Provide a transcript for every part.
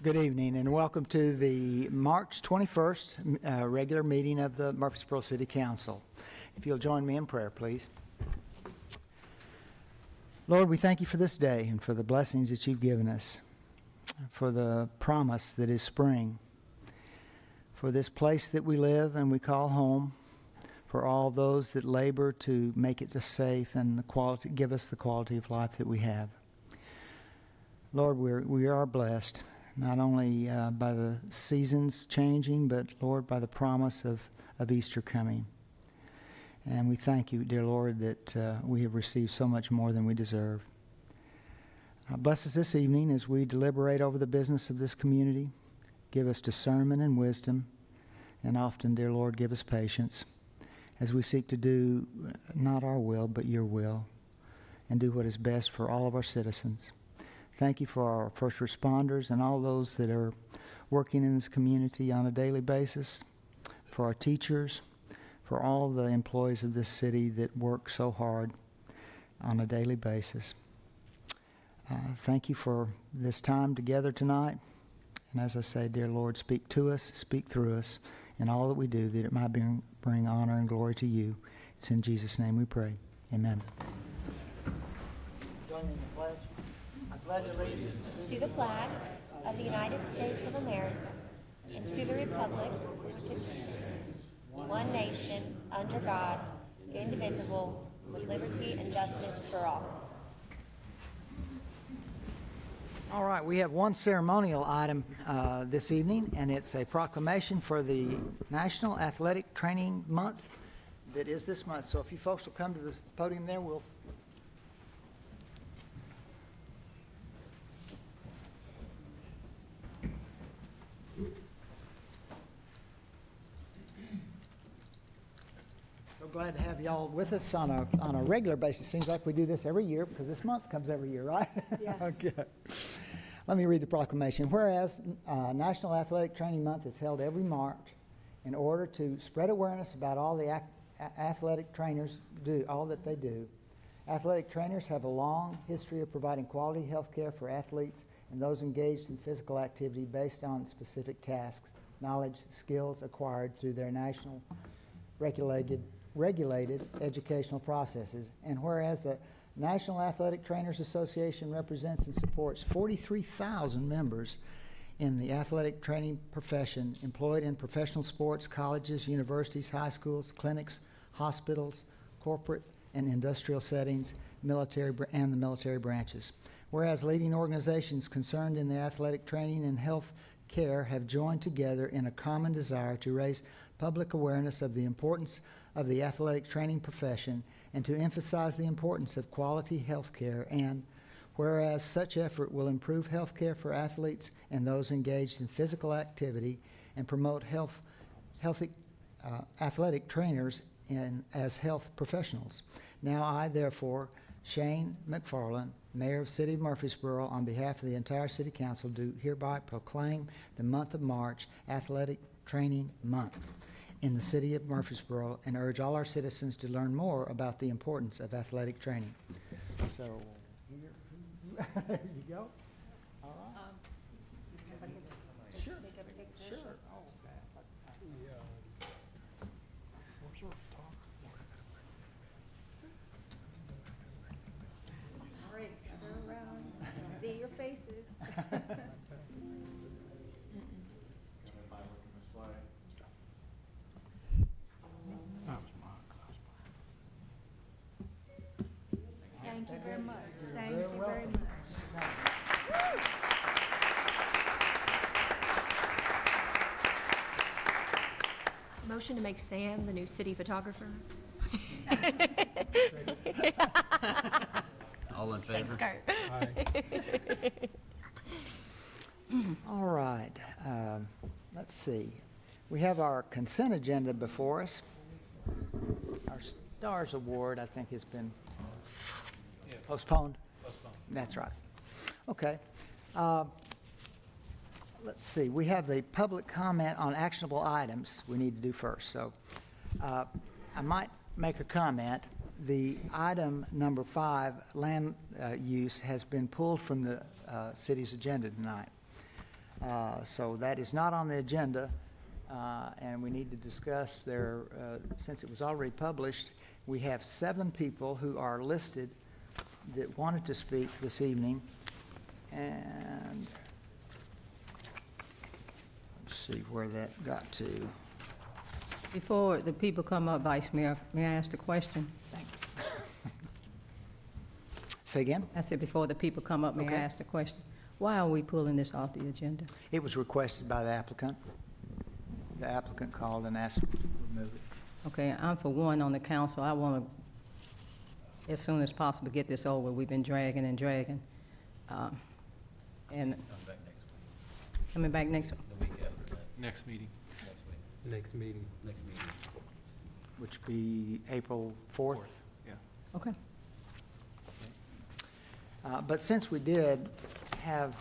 Good evening and welcome to the March 21st regular meeting of the Murfreesboro City Council. If you'll join me in prayer, please. Lord, we thank you for this day and for the blessings that you've given us, for the promise that is spring, for this place that we live and we call home, for all those that labor to make it safe and give us the quality of life that we have. Lord, we are blessed, not only by the seasons changing, but, Lord, by the promise of Easter coming. And we thank you, dear Lord, that we have received so much more than we deserve. Bless us this evening as we deliberate over the business of this community. Give us discernment and wisdom, and often, dear Lord, give us patience as we seek to do not our will, but your will, and do what is best for all of our citizens. Thank you for our first responders and all those that are working in this community on a daily basis, for our teachers, for all the employees of this city that work so hard on a daily basis. Thank you for this time together tonight. And as I say, dear Lord, speak to us, speak through us, in all that we do, that it might bring honor and glory to you. It's in Jesus' name we pray. Amen. Join me in the pledge. I pledge allegiance to the flag of the United States of America and to the republic for which it stands, one nation, under God, indivisible, with liberty and justice for all. All right, we have one ceremonial item this evening, and it's a proclamation for the National Athletic Training Month that is this month. So if you folks will come to the podium there, we'll... Glad to have y'all with us on a regular basis. Seems like we do this every year because this month comes every year, right? Yes. Okay. Let me read the proclamation. Whereas National Athletic Training Month is held every March in order to spread awareness about all the athletic trainers do, all that they do. Athletic trainers have a long history of providing quality health care for athletes and those engaged in physical activity based on specific tasks, knowledge, skills acquired through their national regulated educational processes. And whereas the National Athletic Trainers Association represents and supports 43,000 members in the athletic training profession employed in professional sports, colleges, universities, high schools, clinics, hospitals, corporate and industrial settings, and the military branches. Whereas leading organizations concerned in the athletic training and health care have joined together in a common desire to raise public awareness of the importance of the athletic training profession and to emphasize the importance of quality health care, and whereas such effort will improve health care for athletes and those engaged in physical activity and promote healthy athletic trainers as health professionals. Now I, therefore, Shane McFarland, Mayor of City of Murfreesboro, on behalf of the entire City Council, do hereby proclaim the month of March Athletic Training Month in the City of Murfreesboro and urge all our citizens to learn more about the importance of athletic training. So, here you go. All right. Sure. Sure. Oh, All right, turn around, see your faces. Thank you very much. Thank you very much. Motion to make Sam the new city photographer. All in favor? Thanks, Kurt. All right. Let's see. We have our consent agenda before us. Our STARS Award, I think, has been postponed? That's right. Okay. Let's see. We have the public comment on actionable items we need to do first. So I might make a comment. The item number 5, land use, has been pulled from the city's agenda tonight. So that is not on the agenda, and we need to discuss their, since it was already published, we have 7 people who are listed that wanted to speak this evening. And let's see where that got to. Before the people come up, Vice Mayor, may I ask a question? Say again? I said before the people come up, may I Okay. ask a question? Why are we pulling this off the agenda? It was requested by the applicant. The applicant called and asked to remove it. Okay, I'm for one on the council. I want to, as soon as possible, get this over. We've been dragging and dragging. And coming back next week. Next meeting. Next meeting. Which would be April 4th. Yeah. Okay. But since we did have,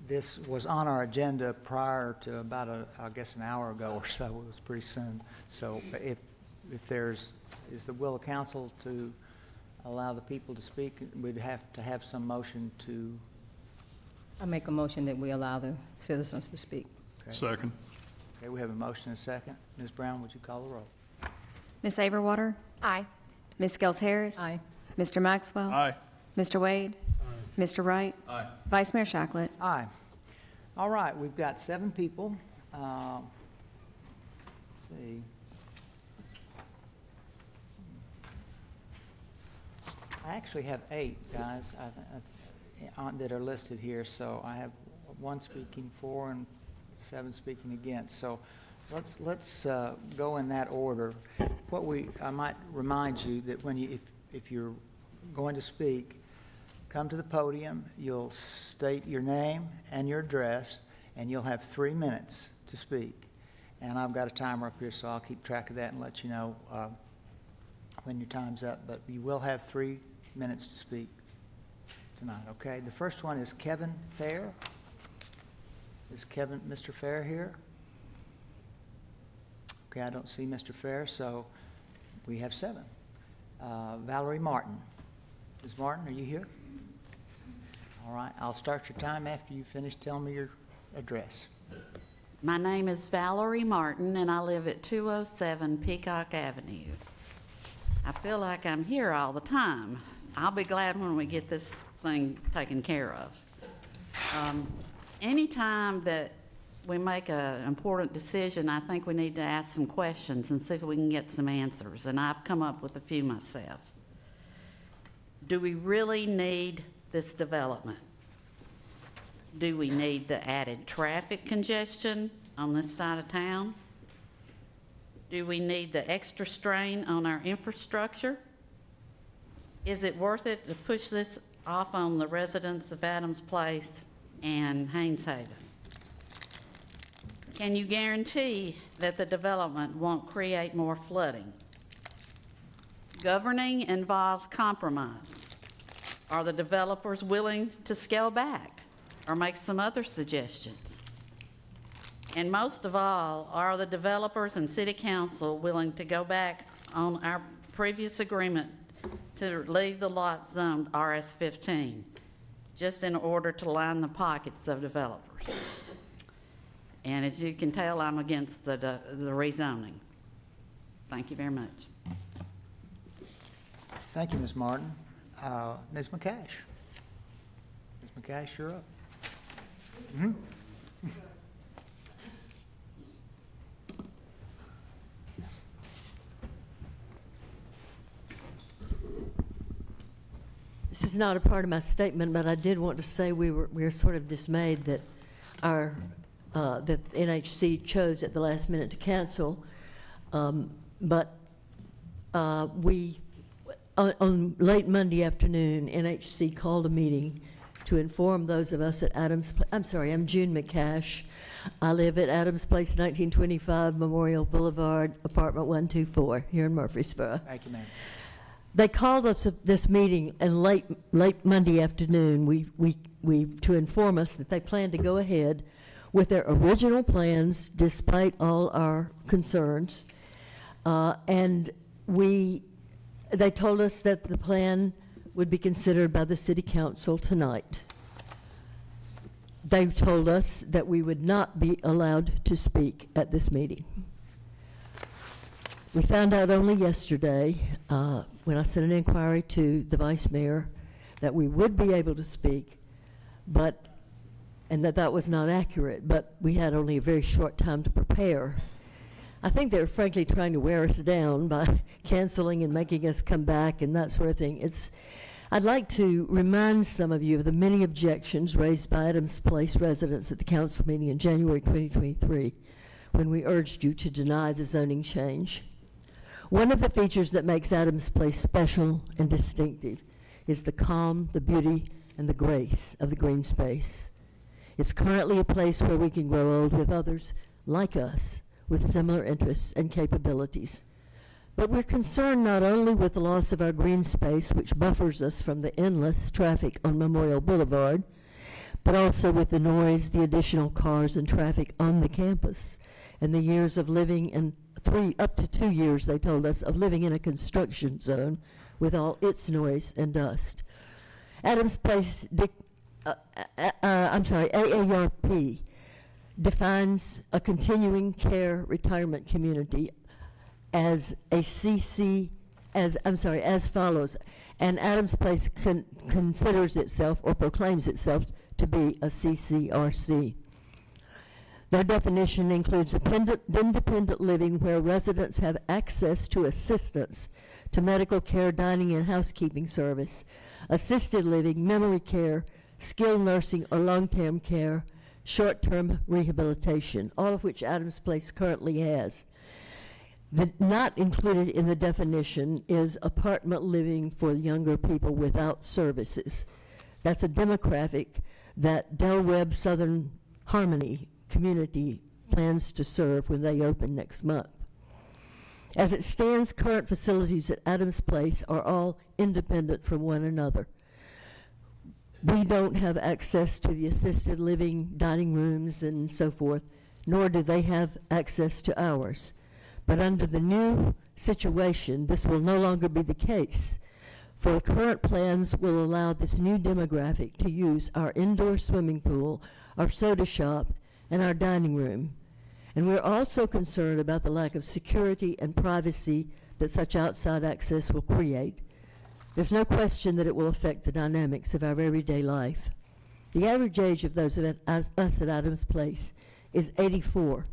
this was on our agenda prior to about, I guess, an hour ago or so, it was pretty soon. So if there's, is the will of council to allow the people to speak, we'd have to have some motion to. I make a motion that we allow the citizens to speak. Okay. Second. Okay, we have a motion and a second. Ms. Brown, would you call the roll? Ms. Averwater? Aye. Ms. Gels Harris? Aye. Mr. Maxwell? Aye. Mr. Wade? Mr. Wright? Aye. Vice Mayor Shacklet? Aye. All right, we've got 7 people. Let's see. I actually have 8 guys that are listed here, so I have 1 speaking for and 7 speaking against. So let's go in that order. I might remind you that when if you're going to speak, come to the podium, you'll state your name and your address, and you'll have 3 minutes to speak. And I've got a timer up here, so I'll keep track of that and let you know when your time's up. But you will have 3 minutes to speak tonight, okay? The first one is Kevin Fair. Is Mr. Fair here? Okay, I don't see Mr. Fair, so we have 7. Valerie Martin. Ms. Martin, are you here? All right, I'll start your time after you finish telling me your address. My name is Valerie Martin, and I live at 207 Peacock Avenue. I feel like I'm here all the time. I'll be glad when we get this thing taken care of. Anytime that we make an important decision, I think we need to ask some questions and see if we can get some answers, and I've come up with a few myself. Do we really need this development? Do we need the added traffic congestion on this side of town? Do we need the extra strain on our infrastructure? Is it worth it to push this off on the residents of Adams Place and Haynes Haven? Can you guarantee that the development won't create more flooding? Governing involves compromise. Are the developers willing to scale back or make some other suggestions? And most of all, are the developers and city council willing to go back on our previous agreement to leave the lot zoned RS-15, just in order to line the pockets of developers? And as you can tell, I'm against the rezoning. Thank you very much. Thank you, Ms. Martin. Ms. McCash. Ms. McCash, you're up. This is not a part of my statement, but I did want to say we were sort of dismayed that that NHC chose at the last minute to cancel. But on late Monday afternoon, NHC called a meeting to inform those of us at I'm June McCash. I live at Adams Place, 1925 Memorial Boulevard, apartment 124, here in Murfreesboro. Thank you, ma'am. They called us this meeting in late Monday afternoon. To inform us that they plan to go ahead with their original plans despite all our concerns, and they told us that the plan would be considered by the city council tonight. they told us that we would not be allowed to speak at this meeting. We found out only yesterday, when I sent an inquiry to the vice mayor, that we would be able to speak, and that was not accurate, but we had only a very short time to prepare. I think they're frankly trying to wear us down by canceling and making us come back and that sort of thing. I'd like to remind some of you of the many objections raised by Adams Place residents at the council meeting in January 2023, when we urged you to deny the zoning change. One of the features that makes Adams Place special and distinctive is the calm, the beauty, and the grace of the green space. It's currently a place where we can grow old with others like us, with similar interests and capabilities. But we're concerned not only with the loss of our green space, which buffers us from the endless traffic on Memorial Boulevard, but also with the noise, the additional cars and traffic on the campus, and the years of living in up to 2 years, they told us, of living in a construction zone with all its noise and dust. Adams Place, AARP defines a continuing care retirement community as as follows. And Adams Place considers itself or proclaims itself to be a CCRC. Their definition includes independent living where residents have access to assistance to medical care, dining, and housekeeping service, assisted living, memory care, skilled nursing or long-term care, short-term rehabilitation, all of which Adams Place currently has. Not included in the definition is apartment living for younger people without services. That's a demographic that Del Webb Southern Harmony community plans to serve when they open next month. As it stands, current facilities at Adams Place are all independent from one another. We don't have access to the assisted living dining rooms and so forth, nor do they have access to ours. But under the new situation, this will no longer be the case, for current plans will allow this new demographic to use our indoor swimming pool, our soda shop, and our dining room. And we're also concerned about the lack of security and privacy that such outside access will create. There's no question that it will affect the dynamics of our everyday life. The average age of those of us at Adams Place is 84.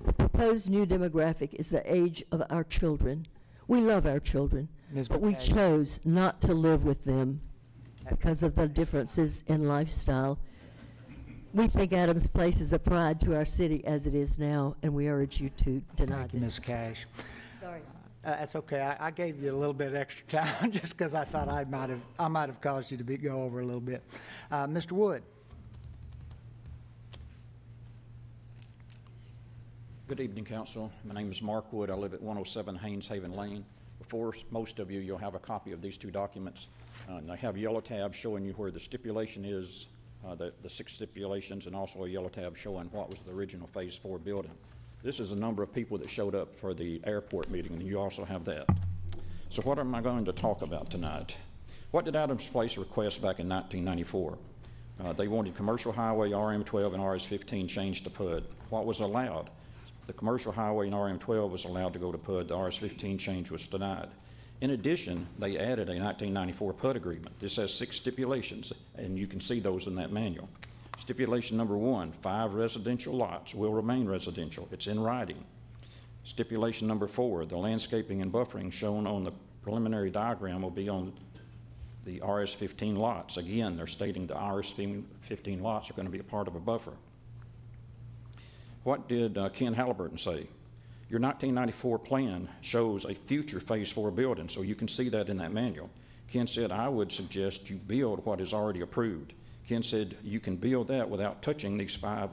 The proposed new demographic is the age of our children. We love our children, but we chose not to live with them because of the differences in lifestyle. We think Adams Place is a pride to our city as it is now, and we urge you to deny Thank you, this. Ms. Cash. Sorry. That's okay. I gave you a little bit of extra time just because I thought I might have caused you to go over a little bit. Mr. Wood. Good evening, Council. My name is Mark Wood. I live at 107 Haynes Haven Lane. Before most of you, you'll have a copy of these two documents. And I have yellow tabs showing you where the stipulation is, the 6 stipulations, and also a yellow tab showing what was the original Phase 4 building. This is the number of people that showed up for the airport meeting, and you also have that. So what am I going to talk about tonight? What did Adams Place request back in 1994? They wanted commercial highway RM12 and RS15 changed to PUD. What was allowed? The commercial highway and RM12 was allowed to go to PUD. The RS15 change was denied. In addition, they added a 1994 PUD agreement. This has 6 stipulations, and you can see those in that manual. Stipulation number 1, 5 residential lots will remain residential. It's in writing. Stipulation number 4, the landscaping and buffering shown on the preliminary diagram will be on the RS15 lots. Again, they're stating the RS15 lots are going to be a part of a buffer. What did Ken Halliburton say? Your 1994 plan shows a future Phase 4 building, so you can see that in that manual. Ken said, I would suggest you build what is already approved. Ken said, you can build that without touching these 5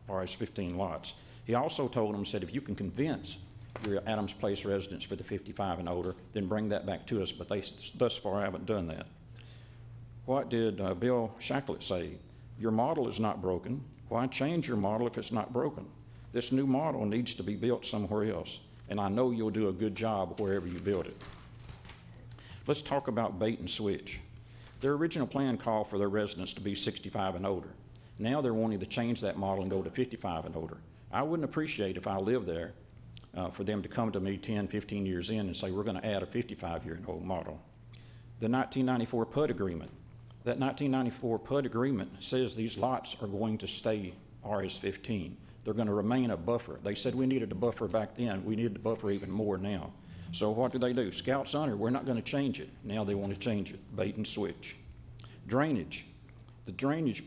RS15 lots. He also told them, said, if you can convince your Adams Place residents for the 55 and older, then bring that back to us, but they thus far haven't done that. What did Bill Shacklet say? Your model is not broken. Why change your model if it's not broken? This new model needs to be built somewhere else, and I know you'll do a good job wherever you build it. Let's talk about bait and switch. Their original plan called for their residents to be 65 and older. Now they're wanting to change that model and go to 55 and older. I wouldn't appreciate if I lived there for them to come to me 10, 15 years in and say, we're going to add a 55-year-old model. The 1994 PUD agreement. That 1994 PUD agreement says these lots are going to stay RS-15. They're going to remain a buffer. They said we needed a buffer back then. We need the buffer even more now. So what do? Scouts Honor, we're not going to change it. Now they want to change it. Bait and switch. Drainage. The drainage,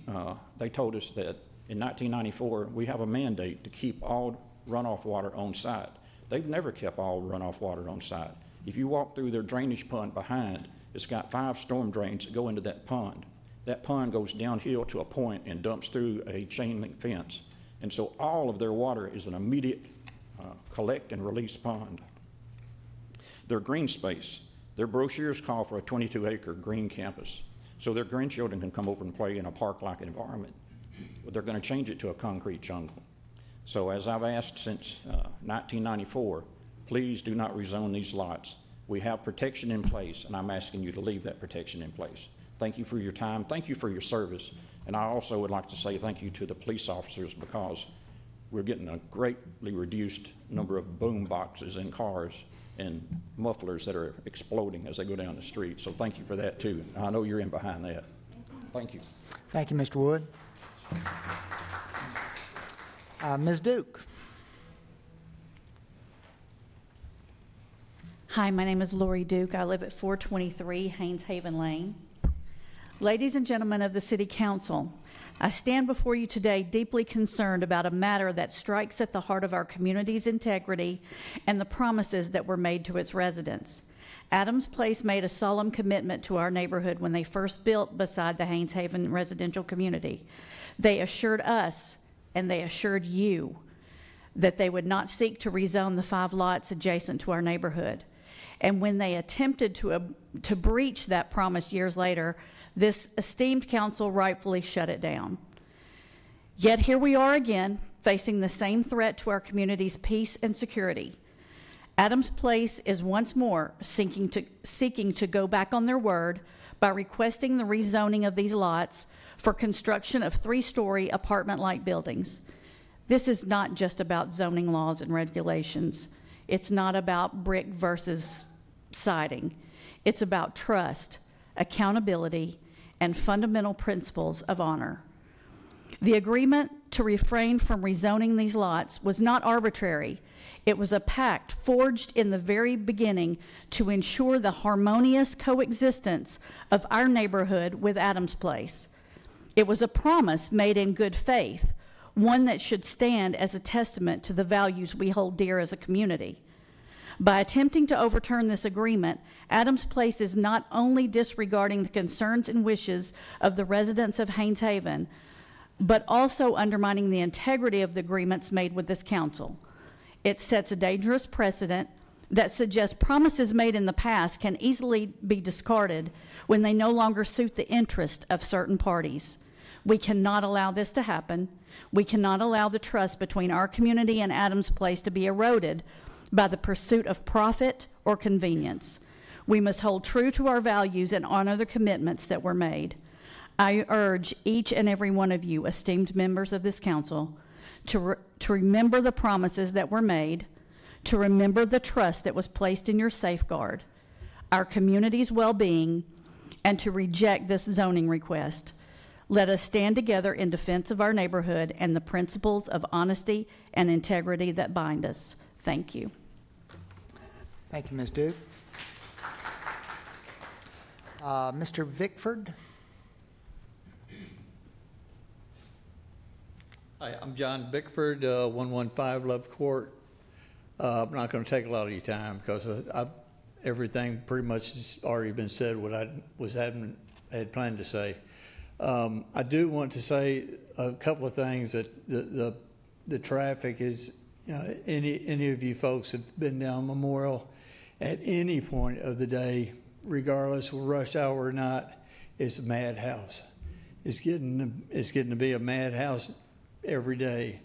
they told us that in 1994, we have a mandate to keep all runoff water on site. They've never kept all runoff water on site. If you walk through their drainage pond behind, it's got 5 storm drains that go into that pond. That pond goes downhill to a point and dumps through a chain link fence. And so all of their water is an immediate collect and release pond. Their green space. Their brochures call for a 22-acre green campus, so their grandchildren can come over and play in a park-like environment. But they're going to change it to a concrete jungle. So as I've asked since 1994, please do not rezone these lots. We have protection in place, and I'm asking you to leave that protection in place. Thank you for your time. Thank you for your service. And I also would like to say thank you to the police officers, because we're getting a greatly reduced number of boom boxes in cars and mufflers that are exploding as they go down the street. So thank you for that too. I know you're in behind that. Thank you. Thank you, Mr. Wood. Ms. Duke. Hi, my name is Lori Duke. I live at 423 Haynes Haven Lane. Ladies and gentlemen of the City Council, I stand before you today deeply concerned about a matter that strikes at the heart of our community's integrity and the promises that were made to its residents. Adams Place made a solemn commitment to our neighborhood when they first built beside the Haynes Haven residential community. They assured us, and they assured you, that they would not seek to rezone the 5 lots adjacent to our neighborhood. And when they attempted to breach that promise years later, this esteemed council rightfully shut it down. Yet here we are again, facing the same threat to our community's peace and security. Adams Place is once more seeking to go back on their word by requesting the rezoning of these lots for construction of 3-story apartment-like buildings. This is not just about zoning laws and regulations. It's not about brick versus siding. It's about trust, accountability, and fundamental principles of honor. The agreement to refrain from rezoning these lots was not arbitrary. It was a pact forged in the very beginning to ensure the harmonious coexistence of our neighborhood with Adams Place. It was a promise made in good faith, one that should stand as a testament to the values we hold dear as a community. By attempting to overturn this agreement, Adams Place is not only disregarding the concerns and wishes of the residents of Haynes Haven, but also undermining the integrity of the agreements made with this council. It sets a dangerous precedent that suggests promises made in the past can easily be discarded when they no longer suit the interest of certain parties. We cannot allow this to happen. We cannot allow the trust between our community and Adams Place to be eroded by the pursuit of profit or convenience. We must hold true to our values and honor the commitments that were made. I urge each and every one of you, esteemed members of this council, to remember the promises that were made, to remember the trust that was placed in your safeguard, our community's well-being, and to reject this zoning request. Let us stand together in defense of our neighborhood and the principles of honesty and integrity that bind us. Thank you. Thank you, Ms. Duke. Mr. Vickford. Hi, I'm John Bickford, 115 Love Court. I'm not going to take a lot of your time because everything pretty much has already been said what I had planned to say. I do want to say a couple of things that the traffic is, any of you folks have been down Memorial at any point of the day, regardless of rush hour or not, it's a madhouse. It's getting to be a madhouse every day.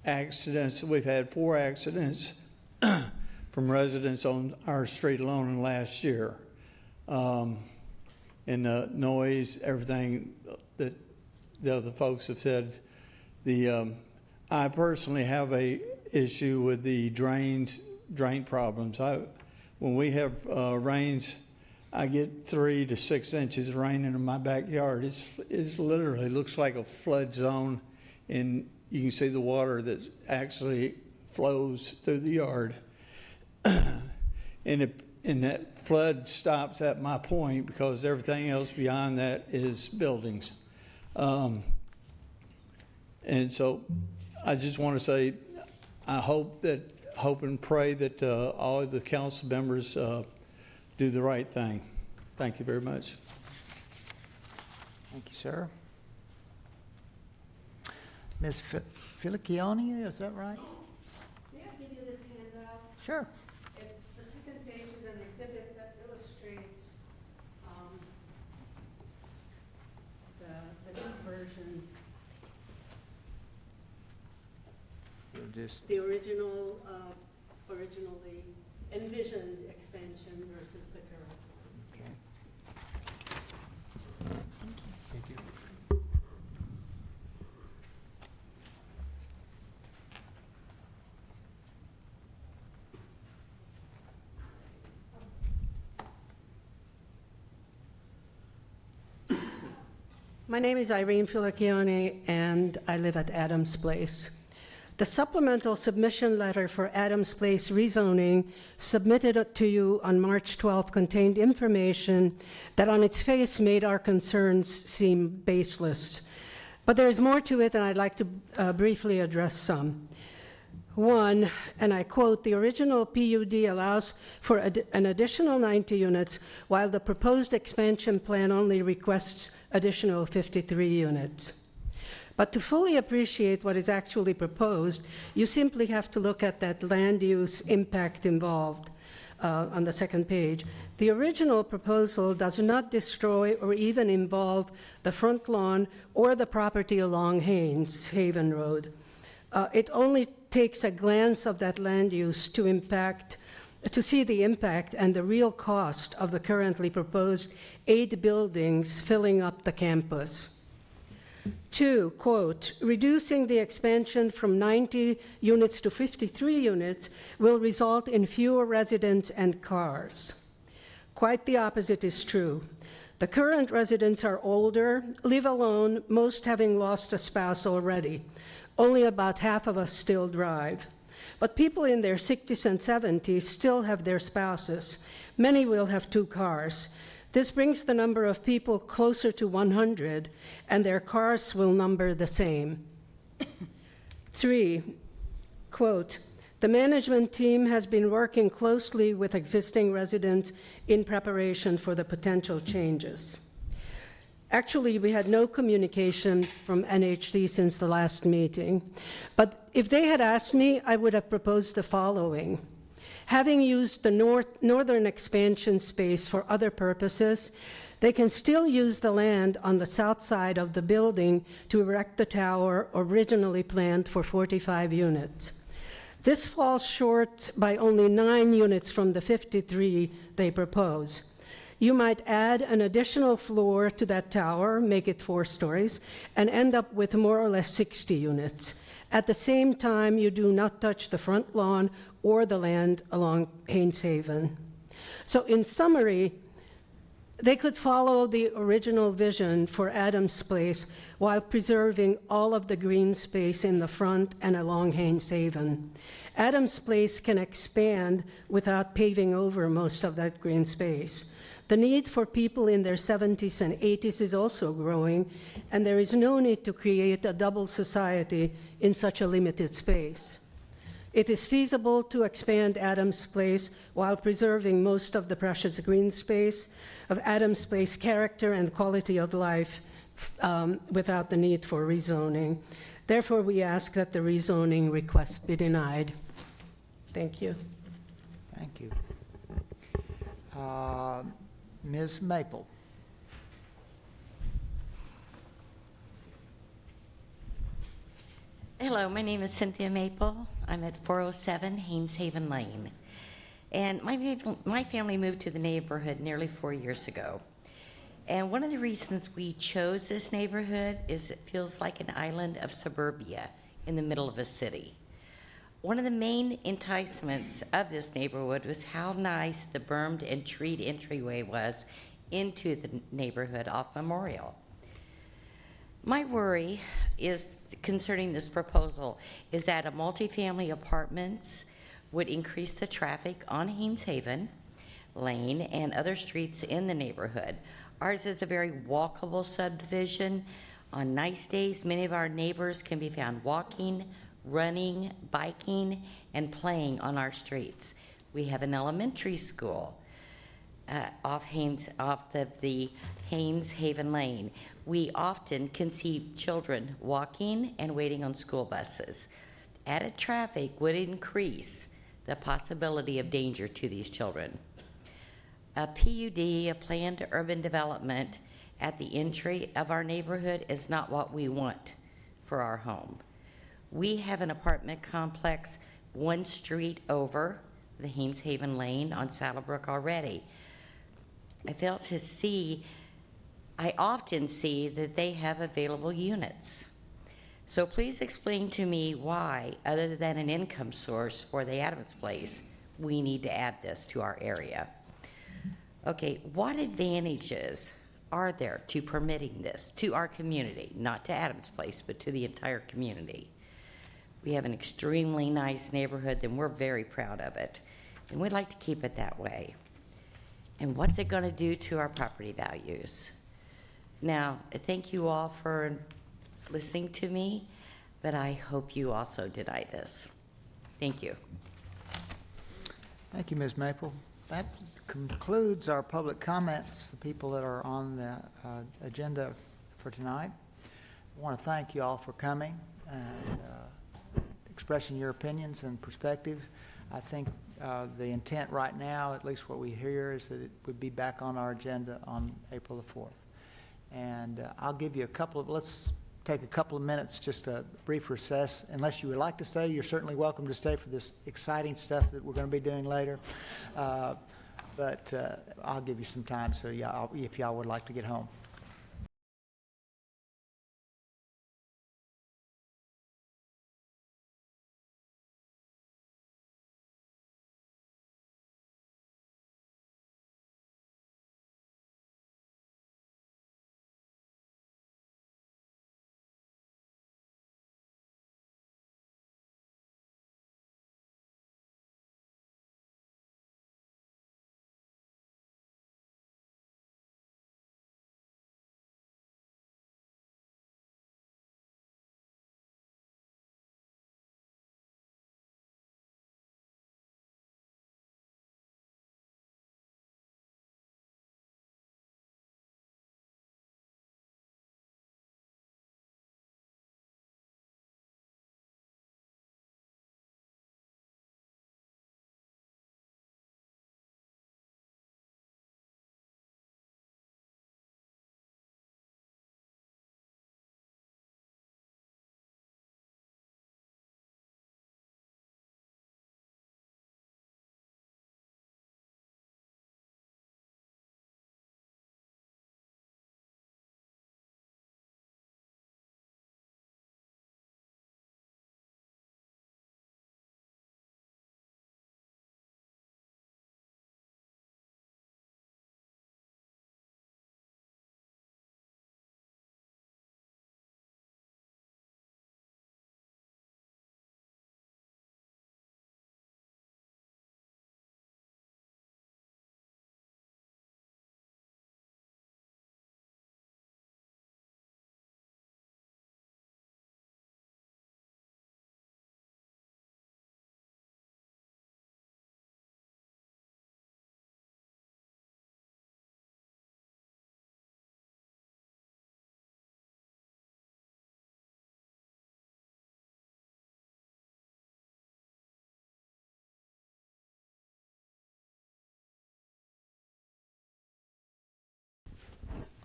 Accidents, we've had 4 accidents from residents on our street alone in the last year. And the noise, everything that the other folks have said. I personally have a issue with the drain problems. When we have rains, I get 3 to 6 inches of rain in my backyard. It's literally looks like a flood zone, and you can see the water that actually flows through the yard. And that flood stops at my point because everything else beyond that is buildings. And so I just want to say, I hope and pray that all of the council members do the right thing. Thank you very much. Thank you, sir. Ms. Filicchione, is that right? May I give you this handout? Sure. The second page is an exhibit that illustrates the new versions. The originally envisioned expansion versus the current one. Okay. Thank you. My name is Irene Filicchione, and I live at Adams Place. The supplemental submission letter for Adams Place rezoning submitted to you on March 12 contained information that on its face made our concerns seem baseless. But there is more to it, and I'd like to briefly address some. One, and I quote, "The original PUD allows for an additional 90 units, while the proposed expansion plan only requests additional 53 units." But to fully appreciate what is actually proposed, you simply have to look at that land use impact involved on the second page. The original proposal does not destroy or even involve the front lawn or the property along Haven Road. It only takes a glance of that land use to see the impact and the real cost of the currently proposed 8 buildings filling up the campus. 2, quote, "Reducing the expansion from 90 units to 53 units will result in fewer residents and cars." Quite the opposite is true. The current residents are older, live alone, most having lost a spouse already. Only about half of us still drive. But people in their 60s and 70s still have their spouses. Many will have 2 cars. This brings the number of people closer to 100, and their cars will number the same. 3, quote, "The management team has been working closely with existing residents in preparation for the potential changes." Actually, we had no communication from NHC since the last meeting. But if they had asked me, I would have proposed the following. Having used the northern expansion space for other purposes, they can still use the land on the south side of the building to erect the tower originally planned for 45 units. This falls short by only 9 units from the 53 they propose. You might add an additional floor to that tower, make it 4 stories, and end up with more or less 60 units. At the same time, you do not touch the front lawn or the land along Haynes Haven. So in summary, they could follow the original vision for Adams Place while preserving all of the green space in the front and along Haynes Haven. Adams Place can expand without paving over most of that green space. The need for people in their 70s and 80s is also growing, and there is no need to create a double society in such a limited space. It is feasible to expand Adams Place while preserving most of the precious green space of Adams Place character and quality of life without the need for rezoning. Therefore, we ask that the rezoning request be denied. Thank you. Thank you. Ms. Maple. Hello, my name is Cynthia Maple. I'm at 407 Haynes Haven Lane. And my family moved to the neighborhood nearly 4 years ago. And one of the reasons we chose this neighborhood is it feels like an island of suburbia in the middle of a city. One of the main enticements of this neighborhood was how nice the bermed and treed entryway was into the neighborhood off Memorial. My worry is concerning this proposal is that a multifamily apartments would increase the traffic on Haynes Haven Lane and other streets in the neighborhood. Ours is a very walkable subdivision. On nice days, many of our neighbors can be found walking, running, biking, and playing on our streets. We have an elementary school off the Haynes Haven Lane. We often can see children walking and waiting on school buses. Added traffic would increase the possibility of danger to these children. A PUD, a planned urban development at the entry of our neighborhood, is not what we want for our home. We have an apartment complex one street over the Haynes Haven Lane on Saddlebrook already. I often see that they have available units. So please explain to me why, other than an income source for the Adams Place, we need to add this to our area. Okay, what advantages are there to permitting this to our community, not to Adams Place, but to the entire community? We have an extremely nice neighborhood, and we're very proud of it, and we'd like to keep it that way. And what's it going to do to our property values? Now, thank you all for listening to me, but I hope you also deny this. Thank you. Thank you, Ms. Maple. That concludes our public comments, the people that are on the agenda for tonight. I want to thank you all for coming and expressing your opinions and perspective. I think the intent right now, at least what we hear, is that it would be back on our agenda on April the 4th. And I'll give you let's take a couple of minutes, just a brief recess. Unless you would like to stay, you're certainly welcome to stay for this exciting stuff that we're going to be doing later. But I'll give you some time, so yeah, if y'all would like to get home.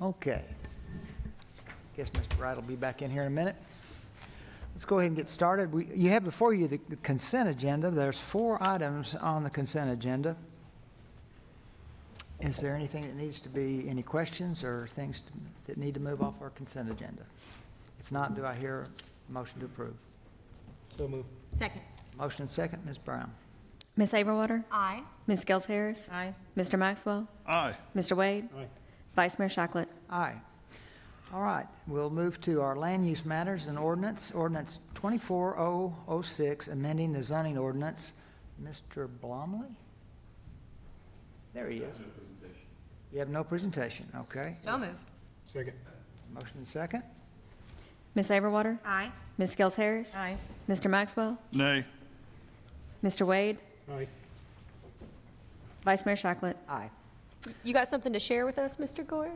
Okay. Guess Mr. Wright will be back in here in a minute. Let's go ahead and get started. You have before you the consent agenda. There's 4 items on the consent agenda. Is there anything that needs to be, any questions or things that need to move off our consent agenda? If not, do I hear a motion to approve? So moved. Second. Motion and second, Ms. Brown. Ms. Averwater, Aye. Ms. Gels Harris, Aye. Mr. Maxwell, Aye. Mr. Wade, Aye. Vice Mayor Shacklet. Aye. All right, we'll move to our land use matters and ordinance. Ordinance 24006, amending the zoning ordinance. Mr. Blomley? There he is. You have no presentation, okay. So moved. Second. Motion and second. Ms. Averwater, Aye. Ms. Gels Harris, Aye. Mr. Maxwell, Nay. Mr. Wade, Aye. Vice Mayor Shacklet. Aye. You got something to share with us, Mr. Gore?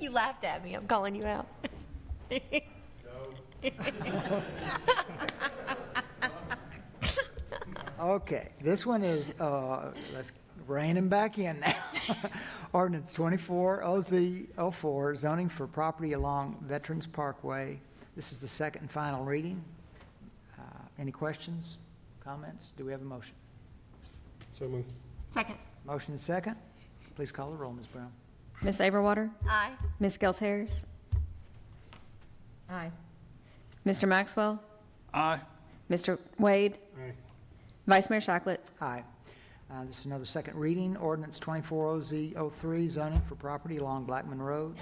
You laughed at me. I'm calling you out. Okay, this one is, let's rein him back in now. Ordinance 24OZ04, zoning for property along Veterans Parkway. This is the second and final reading. Any questions, comments? Do we have a motion? So moved. Second. Motion and second. Please call the roll, Ms. Brown. Ms. Averwater, Aye. Ms. Gels Harris, Aye. Mr. Maxwell, Aye. Mr. Wade, Aye. Vice Mayor Shacklet. Aye. This is another second reading. Ordinance 24OZ03, zoning for property along Blackman Road.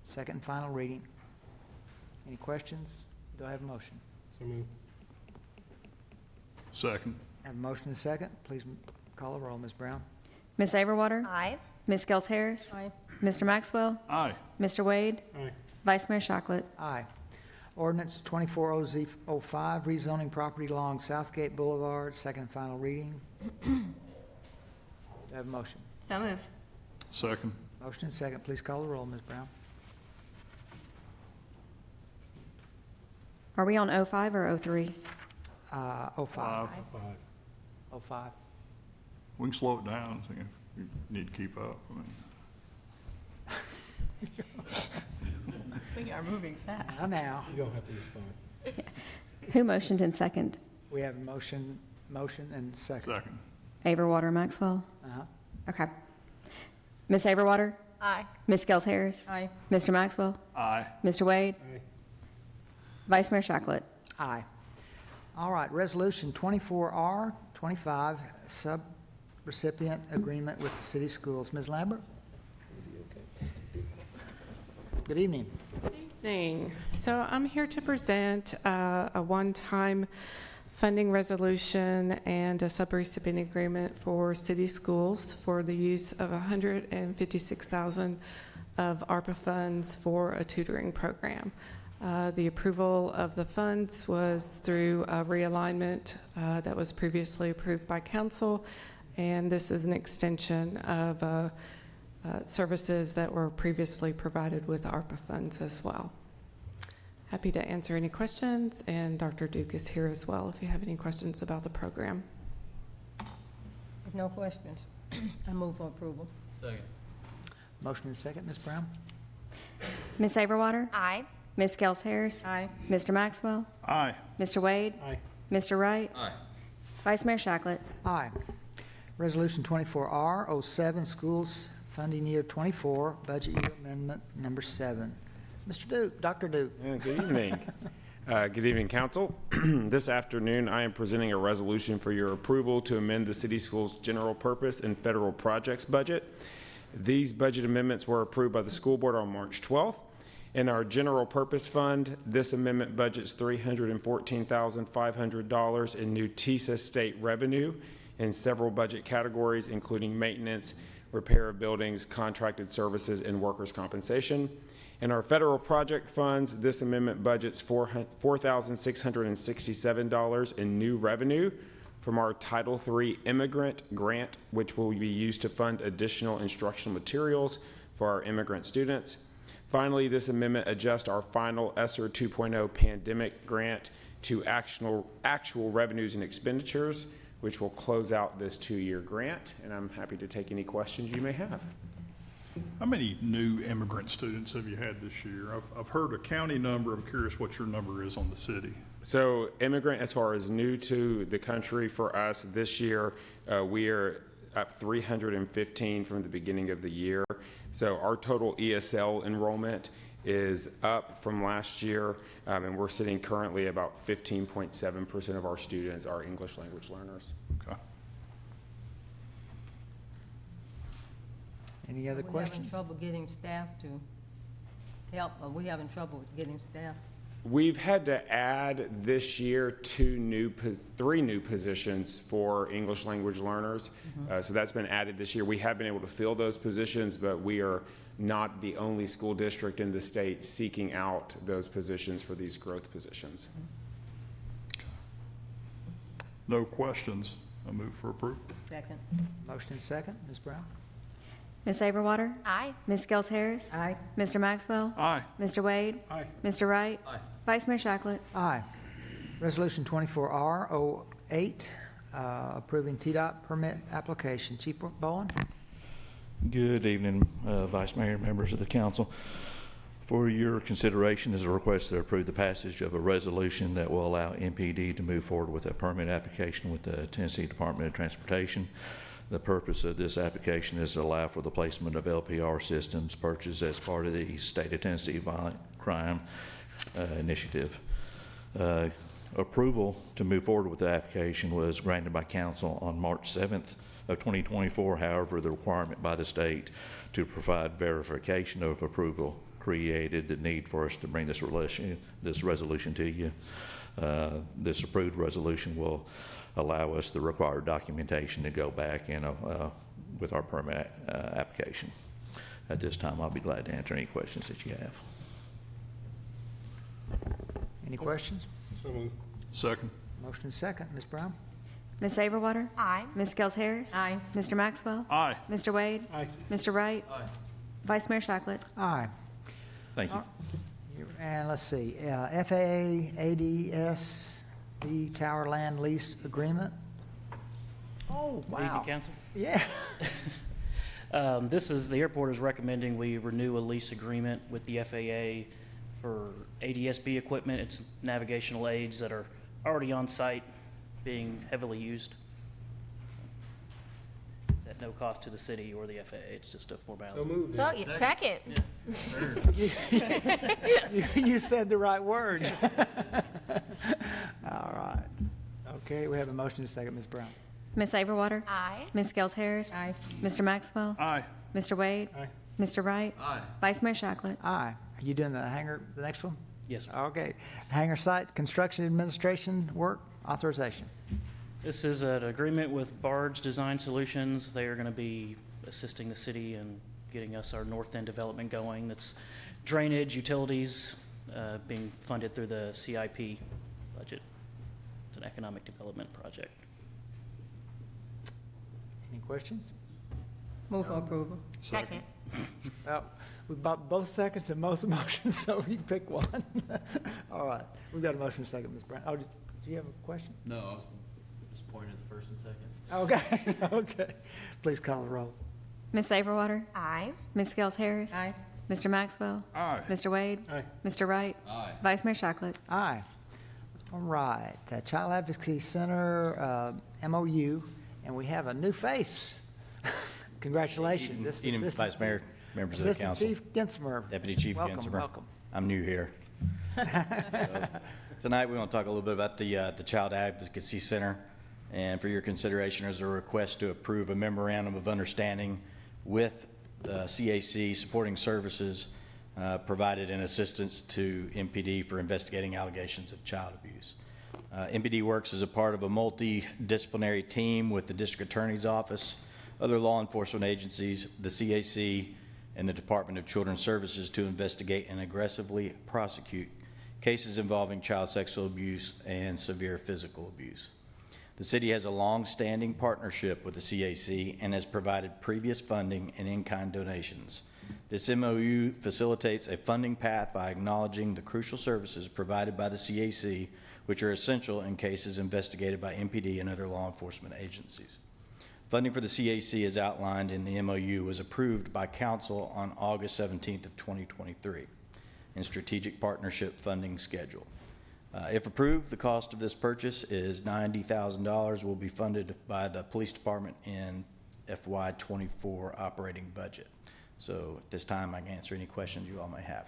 Second and final reading. Any questions? Do I have a motion? So moved. Second. Have a motion and second. Please call the roll, Ms. Brown. Ms. Averwater, Aye. Ms. Gels Harris, Aye. Mr. Maxwell, Aye. Mr. Wade, Aye. Vice Mayor Shacklet. Aye. Ordinance 24OZ05, rezoning property along Southgate Boulevard. Second and final reading. Do I have a motion? So moved. Second. Motion and second. Please call the roll, Ms. Brown. Are we on 05 or 03? 05. Five. 05. We can slow it down if you need to keep up. We are moving fast. Now, You don't have to respond. Who motioned in second? we have a motion and second. Second. Averwater, Maxwell? Uh-huh. Okay. Ms. Averwater, Aye. Ms. Gels Harris, Aye. Mr. Maxwell, Aye. Mr. Wade, Aye. Vice Mayor Shacklet. Aye. All right, Resolution 24R25, sub-recipient agreement with the city schools. Ms. Lambert? Good evening. Evening. So I'm here to present a one-time funding resolution and a sub-recipient agreement for city schools for the use of $156,000 of ARPA funds for a tutoring program. The approval of the funds was through a realignment that was previously approved by council, and this is an extension of services that were previously provided with ARPA funds as well. Happy to answer any questions, and Dr. Duke is here as well if you have any questions about the program. If no questions, I move for approval. Second. Motion and second, Ms. Brown? Ms. Averwater, Aye. Ms. Gels Harris, Aye. Mr. Maxwell, Aye. Mr. Wade, Aye. Mr. Wright, Aye. Vice Mayor Shacklet. Aye. Resolution 24R07, schools funding year 24, budget year amendment number 7. Mr. Duke, Dr. Duke. Good evening. Good evening, council. This afternoon, I am presenting a resolution for your approval to amend the city schools' general purpose and federal projects budget. These budget amendments were approved by the school board on March 12th. In our general purpose fund, this amendment budgets $314,500 in new TISA state revenue in several budget categories, including maintenance, repair of buildings, contracted services, and workers' compensation. In our federal project funds, this amendment budgets $4,667 in new revenue from our Title III immigrant grant, which will be used to fund additional instructional materials for our immigrant students. Finally, this amendment adjusts our final ESSER 2.0 pandemic grant to actual revenues and expenditures, which will close out this 2-year grant, and I'm happy to take any questions you may have. How many new immigrant students have you had this year? I've heard a county number. I'm curious what your number is on the city. So immigrant, as far as new to the country for us this year, we are up 315 from the beginning of the year. So our total ESL enrollment is up from last year, and we're sitting currently about 15.7% of our students are English language learners. Okay. Any other Are we having questions? trouble getting staff to help? Are we having trouble getting staff? We've had to add this year three new positions for English language learners. So that's been added this year. We have been able to fill those positions, but we are not the only school district in the state seeking out those positions for these growth positions. No questions. I move for approval. Second. Motion and second, Ms. Brown? Ms. Saberwater? Aye. Ms. Gels Harris? Aye. Mr. Maxwell? Aye. Mr. Wade? Aye. Mr. Wright? Aye. Vice Mayor Shacklet? Aye. Resolution 24R08, approving TDOT permit application. Chief Bowen? Good evening, Vice Mayor, members of the council. For your consideration is a request to approve the passage of a resolution that will allow MPD to move forward with a permit application with the Tennessee Department of Transportation. The purpose of this application is to allow for the placement of LPR systems purchased as part of the State of Tennessee Violent Crime Initiative. Approval to move forward with the application was granted by council on March 7th of 2024. However, the requirement by the state to provide verification of approval created the need for us to bring this resolution to you. This approved resolution will allow us the required documentation to go back in with our permit application. At this time, I'll be glad to answer any questions that you have. Any questions? So moved. Second. Motion and second, Ms. Brown? Ms. Saberwater? Aye. Ms. Gels Harris? Aye. Mr. Maxwell? Aye. Mr. Wade? Aye. Mr. Wright? Aye. Vice Mayor Shacklet? Aye. Thank you. And let's see, FAA ADS-B Tower Land Lease Agreement. Oh, Good evening, wow. Council. Yeah. The airport is recommending we renew a lease agreement with the FAA for ADS-B equipment. It's navigational aids that are already on site, being heavily used. It's at no cost to the city or the FAA. It's just a formality. So moved. So, second. You said the right words. All right. Okay, we have a motion and a second, Ms. Brown. Ms. Saberwater? Aye. Ms. Gels Harris? Aye. Mr. Maxwell? Aye. Mr. Wade? Aye. Mr. Wright? Aye. Vice Mayor Shacklet? Aye. Are you doing the hangar, the next one? Yes, sir. Okay. Hangar Site Construction Administration Work Authorization. This is an agreement with Barge Design Solutions. They are going to be assisting the city in getting us our North End development going. That's drainage, utilities, being funded through the CIP budget. It's an economic development project. Any questions? Move for approval. Second. Well, we bought both seconds and most motions, so you pick one. All right. We've got a motion and a second, Ms. Brown. Oh, do you have a question? No, I was just pointing at the first and seconds. Okay, okay. Please call the roll. Ms. Saberwater? Aye. Ms. Gels Harris? Aye. Mr. Maxwell? Aye. Mr. Wade? Aye. Mr. Wright? Aye. Vice Mayor Shacklet? Aye. All right. Child Advocacy Center, MOU, and we have a new face. Congratulations. This is Evening, Assistant Vice Mayor, members of the council. Assistant Chief Gensimer. Deputy Chief Welcome, Gensimer. welcome. I'm new here. Tonight, we want to talk a little bit about the Child Advocacy Center. And for your consideration, there's a request to approve a memorandum of understanding with the CAC supporting services provided in assistance to MPD for investigating allegations of child abuse. MPD works as a part of a multidisciplinary team with the District Attorney's Office, other law enforcement agencies, the CAC, and the Department of Children's Services to investigate and aggressively prosecute cases involving child sexual abuse and severe physical abuse. The city has a long-standing partnership with the CAC and has provided previous funding and in-kind donations. This MOU facilitates a funding path by acknowledging the crucial services provided by the CAC, which are essential in cases investigated by MPD and other law enforcement agencies. Funding for the CAC as outlined in the MOU was approved by Council on August 17th of 2023 in Strategic Partnership Funding Schedule. If approved, the cost of this purchase is $90,000, will be funded by the Police Department in FY '24 operating budget. So at this time, I can answer any questions you all may have.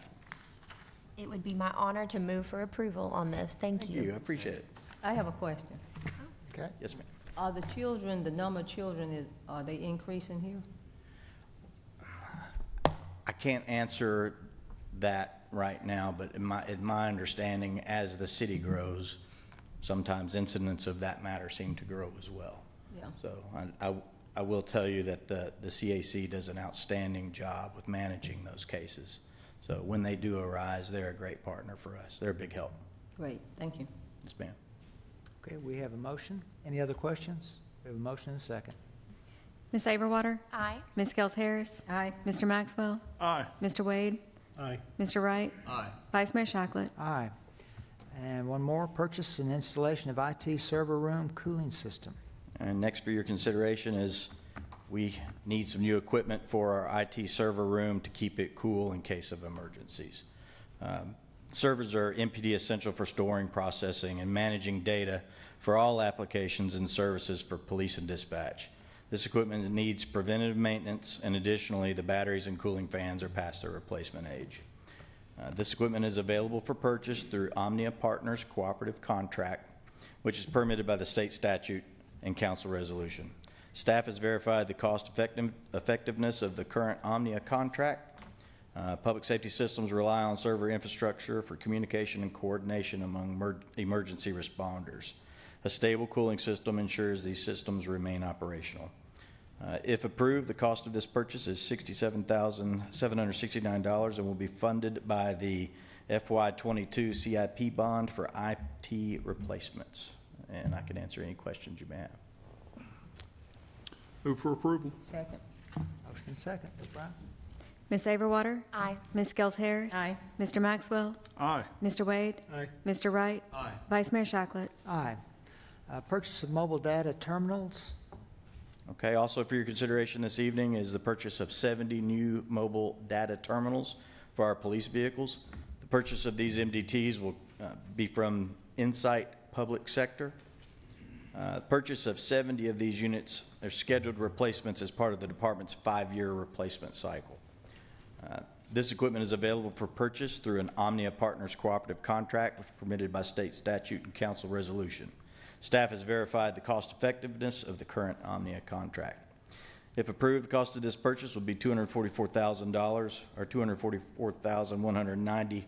It would be my honor to move for approval on this. Thank Thank you. you, I appreciate it. I have a question. Okay? Yes, ma'am. Are the children, the number of children, are they increasing here? I can't answer that right now, but in my understanding, as the city grows, sometimes incidents of that matter seem to grow as well. Yeah. So I will tell you that the CAC does an outstanding job with managing those cases. So when they do arise, they're a great partner for us. They're a big help. Great, thank you. Yes, ma'am. Okay, we have a motion. Any other questions? We have a motion and a second. Ms. Saberwater? Aye. Ms. Gels Harris? Aye. Mr. Maxwell? Aye. Mr. Wade? Aye. Mr. Wright? Aye. Vice Mayor Shacklet? Aye. And one more, purchase and installation of IT server room cooling system. And next for your consideration is we need some new equipment for our IT server room to keep it cool in case of emergencies. Servers are MPD essential for storing, processing, and managing data for all applications and services for police and dispatch. This equipment needs preventative maintenance, and additionally, the batteries and cooling fans are past their replacement age. This equipment is available for purchase through Omnia Partners Cooperative Contract, which is permitted by the state statute and council resolution. Staff has verified the cost effectiveness of the current Omnia contract. Public safety systems rely on server infrastructure for communication and coordination among emergency responders. A stable cooling system ensures these systems remain operational. If approved, the cost of this purchase is $67,769 and will be funded by the FY22 CIP bond for IT replacements. And I can answer any questions you may have. Move for approval. Second. Motion and second. Ms. Brown? Ms. Saberwater? Aye. Ms. Gels Harris? Aye. Mr. Maxwell? Aye. Mr. Wade? Aye. Mr. Wright? Aye. Vice Mayor Shacklet? Aye. Purchase of mobile data terminals. Okay, also for your consideration this evening is the purchase of 70 new mobile data terminals for our police vehicles. The purchase of these MDTs will be from Insight Public Sector. Purchase of 70 of these units are scheduled replacements as part of the department's 5-year replacement cycle. This equipment is available for purchase through an Omnia Partners Cooperative Contract, which is permitted by state statute and council resolution. Staff has verified the cost effectiveness of the current Omnia contract. If approved, the cost of this purchase will be $244,000 or $244,190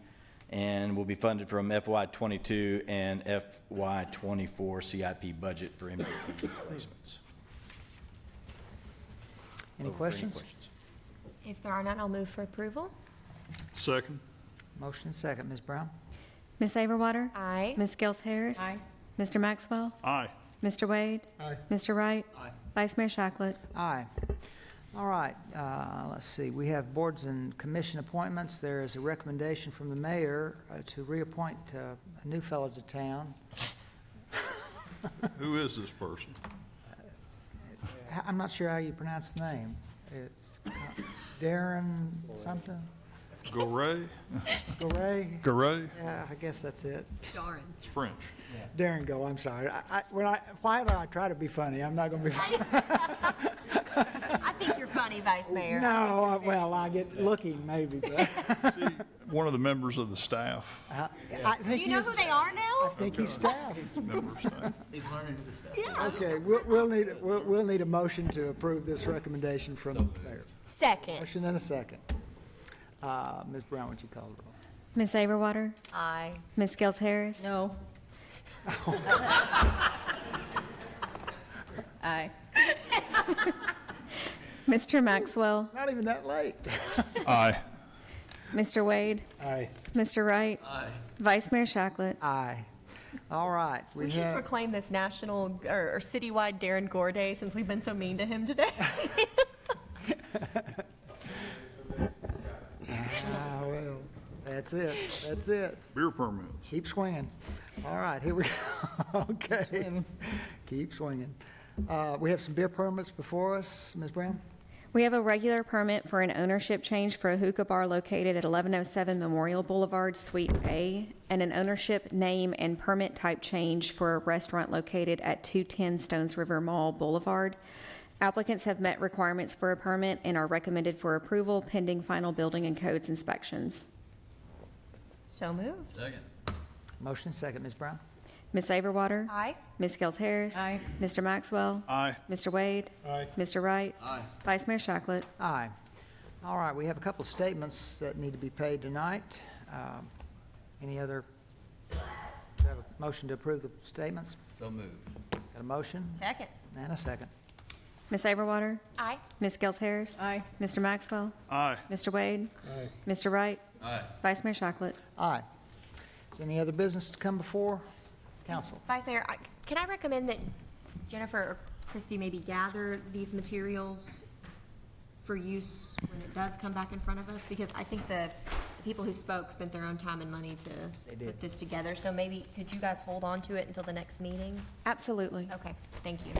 and will be funded from FY22 and FY24 CIP budget for MPD replacements. Any questions? If there are none, I'll move for approval. Second. Motion and second. Ms. Brown? Ms. Saberwater? Aye. Ms. Gels Harris? Aye. Mr. Maxwell? Aye. Mr. Wade? Aye. Mr. Wright? Aye. Vice Mayor Shacklet? Aye. All right, let's see. We have boards and commission appointments. There is a recommendation from the mayor to reappoint a new fellow to town. Who is this person? I'm not sure how you pronounce the name. It's Darren something? Goray? Goray? Goray? Yeah, I guess that's it. It's French. Darren Go, I'm sorry. Why do I try to be funny? I'm not going to be funny. I think you're funny, Vice Mayor. No, well, I get looking maybe, but See, one of the members of the staff. I Do think you know he's, who they are I now? think he's staff. Member of staff. He's learning who the stuff. Yeah. Okay, we'll need a motion to approve this recommendation from the mayor. Second. Motion and a second. Ms. Brown, would you call the roll? Ms. Saberwater? Aye. Ms. Gels Harris? No. Aye. Mr. Maxwell? Not even that late. Aye. Mr. Wade? Aye. Mr. Wright? Aye. Vice Mayor Shacklet? Aye. All right. We should proclaim this national or citywide Darren Gore Day since we've been so mean to him today. Well, that's it. That's it. Beer permits. Keep swinging. All right, here we go. Okay. Keep swinging. We have some beer permits before us. Ms. Brown? We have a regular permit for an ownership change for a hookah bar located at 1107 Memorial Boulevard, Suite A, and an ownership name and permit type change for a restaurant located at 210 Stones River Mall Boulevard. Applicants have met requirements for a permit and are recommended for approval pending final building and codes inspections. So moved. Second. Motion second, Ms. Brown? Ms. Saberwater? Aye. Ms. Gels Harris? Aye. Mr. Maxwell? Aye. Mr. Wade? Aye. Mr. Wright? Aye. Vice Mayor Shacklet? Aye. All right, we have a couple of statements that need to be paid tonight. Any other, do you have a motion to approve the statements? So moved. Got a motion Second. and a second. Ms. Saberwater? Aye. Ms. Gels Harris? Aye. Mr. Maxwell? Aye. Mr. Wade? Aye. Mr. Wright? Aye. Vice Mayor Shacklet? Aye. Is there any other business to come before council? Vice Mayor, can I recommend that Jennifer or Christie maybe gather these materials for use when it does come back in front of us? Because I think the people who spoke spent their own time and money They to did. put this together. So maybe, could you guys hold on to it until the next meeting? Absolutely. Okay, thank you.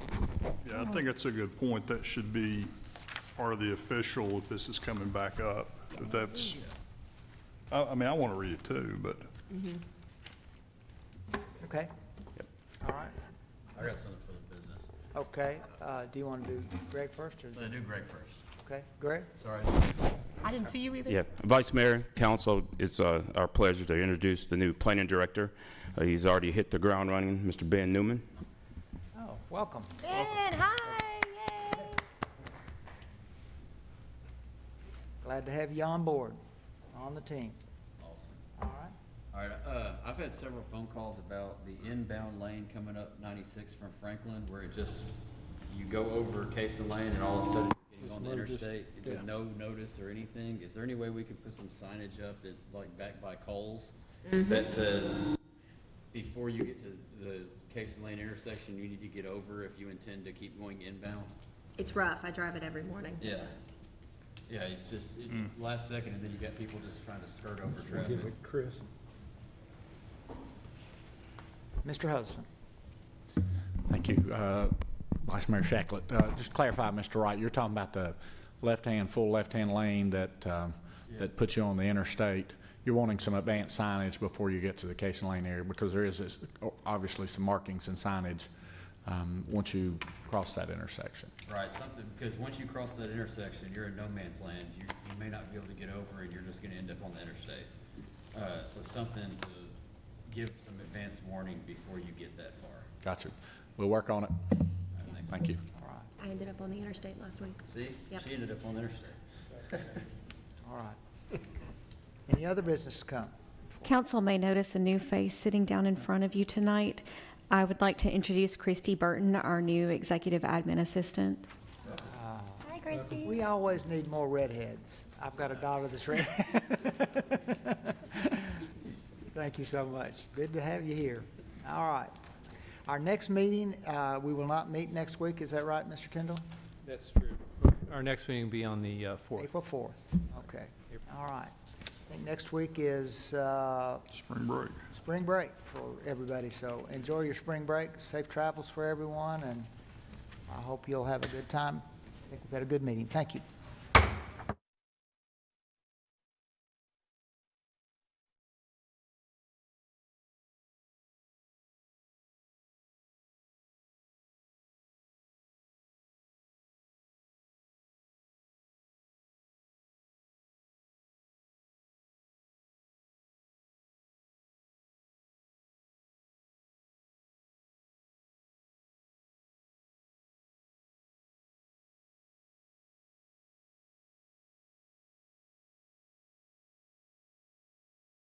Yeah, I think that's a good point. That should be part of the official if this is coming back up. If that's, I mean, I want to read it too, but Okay? All right. I got something for the business. Okay, do you want to do Greg first, or? Let's do Greg first. Okay, Greg? Sorry. I didn't see you either. Yeah, Vice Mayor, Council, it's our pleasure to introduce the new planning director. He's already hit the ground running, Mr. Ben Newman. Oh, welcome. Ben, hi, yay. Glad to have you on board, on the team. Awesome. All right. All right, I've had several phone calls about the inbound lane coming up 96 from Franklin, where it just, you go over Casey Lane and all of a sudden you're getting on the interstate with no notice or anything. Is there any way we could put some signage up that, like back by Coles, that says, before you get to the Casey Lane intersection, you need to get over if you intend to keep going inbound? It's rough. I drive it every morning. Yeah. Yeah, it's just, last second, and then you got people just trying to skirt over traffic. Chris. Mr. Hudson? Thank you. Vice Mayor Shacklet, just to clarify, Mr. Wright, you're talking about the left-hand, full left-hand lane that, that puts you on the interstate. You're wanting some advanced signage before you get to the Casey Lane area, because there is this, obviously some markings and signage once you cross that intersection. Right, something, because once you cross that intersection, you're in no man's land. You may not be able to get over, and you're just gonna end up on the interstate. So something to give some advanced warning before you get that far. Gotcha. We'll work on it. Thank you. All right. I ended up on the interstate last week. See, Yep. she ended up on the interstate. All right. Any other business to come? Council may notice a new face sitting down in front of you tonight. I would like to introduce Christy Burton, our new executive admin assistant. Hi, Christy. We always need more redheads. I've got a daughter that's red. Thank you so much. Good to have you here. All right. Our next meeting, we will not meet next week. Is that right, Mr. Tyndall? That's true. Our next meeting will be on the 4th. April 4th. Okay. All right. I think next week is Spring break. spring break for everybody. So enjoy your spring break. Safe travels for everyone, and I hope you'll have a good time. I think we've had a good meeting. Thank you.